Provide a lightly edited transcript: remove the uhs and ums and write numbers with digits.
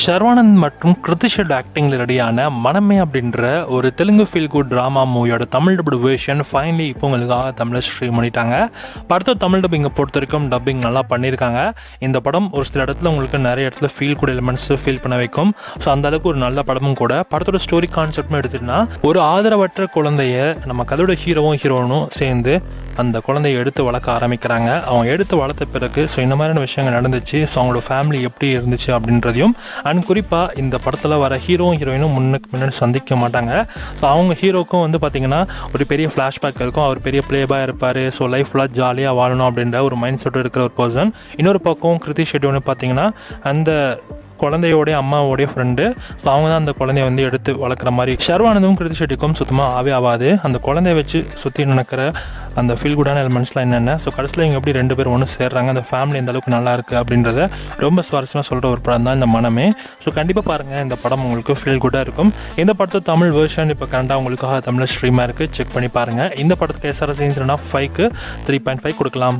ஷர்வானந்த் மற்றும் கிருத்தி ஷெட்டி ஆக்டிங்கில் ரெடியான மனமே அப்படின்ற ஒரு தெலுங்கு ஃபீல் குட் ட்ராமா மூவியோட தமிழ் டப்டு வேர்ஷன் ஃபைனலி இப்போ உங்களுக்காக தமிழில் ஸ்ட்ரீம் பண்ணிட்டாங்க. படத்தை தமிழ் டப்பிங்கை பொறுத்த வரைக்கும் டப்பிங் நல்லா பண்ணியிருக்காங்க. இந்த படம் ஒரு சில இடத்துல உங்களுக்கு நிறைய இடத்துல ஃபீல் குட் எலிமெண்ட்ஸ் ஃபீல் பண்ண வைக்கும். ஸோ அந்தளவுக்கு ஒரு நல்ல படமும் கூட. படத்தோட ஸ்டோரி கான்செப்ட்னு எடுத்துகிட்டா ஒரு ஆதரவற்ற குழந்தைய நம்ம கதையோட ஹீரோவும் சேர்ந்து அந்த குழந்தைய எடுத்து வளர்க்க ஆரம்பிக்கிறாங்க. அவங்க எடுத்து வளர்த்த பிறகு ஸோ இந்த மாதிரியான விஷயங்கள் நடந்துச்சு. ஸோ அவங்களோட ஃபேமிலி எப்படி இருந்துச்சு அப்படின்றதையும் அண்ட் குறிப்பாக இந்த படத்தில் வர ஹீரோயினும் முன்னாடி சந்திக்க மாட்டாங்க. ஸோ அவங்க ஹீரோக்கும் வந்து பார்த்திங்கன்னா ஒரு பெரிய ஃப்ளாஷ்பேக் இருக்கும். அவர் பெரிய ப்ளேபாய் இருப்பார். ஸோ லைஃப் ஃபுல்லாக ஜாலியாக வாழணும் அப்படின்ற ஒரு மைண்ட் செட் இருக்கிற ஒரு பர்சன். இன்னொரு பக்கம் கிருத்தி ஷெட்டி ஒன்று பார்த்திங்கன்னா அந்த குழந்தையோடைய அம்மாவோடைய ஃப்ரெண்டு. ஸோ அவங்க தான் அந்த குழந்தைய வந்து எடுத்து வளர்க்குற மாதிரி. ஷர்வானந்தும் கிருத்தி ஷெட்டிக்கும் சுத்தமாக ஆகாது. அந்த குழந்தைய வச்சு சுற்றி நடக்கிற அந்த ஃபீல் குடான எலிமெண்ட்ஸ்லாம் என்னென்ன, ஸோ கடைசியில் இங்கே எப்படி ரெண்டு பேரும் ஒன்று சேர்றாங்க, அந்த ஃபேமிலி எந்த அளவுக்கு நல்லா இருக்குது அப்படின்றத ரொம்ப சுவாரஸ்யமாக சொல்கிற ஒரு படம் தான் இந்த மனமே. ஸோ கண்டிப்பாக பாருங்கள், இந்த படம் உங்களுக்கு ஃபீல் குட்டாக இருக்கும். இந்த படத்தை தமிழ் வெர்ஷன் இப்போ கரெக்டாக உங்களுக்காக தமிழ் ஸ்ட்ரீமாக இருக்குது, செக் பண்ணி பாருங்கள். இந்த படத்துக்கு SRS 5க்கு 3.5 கொடுக்கலாம்.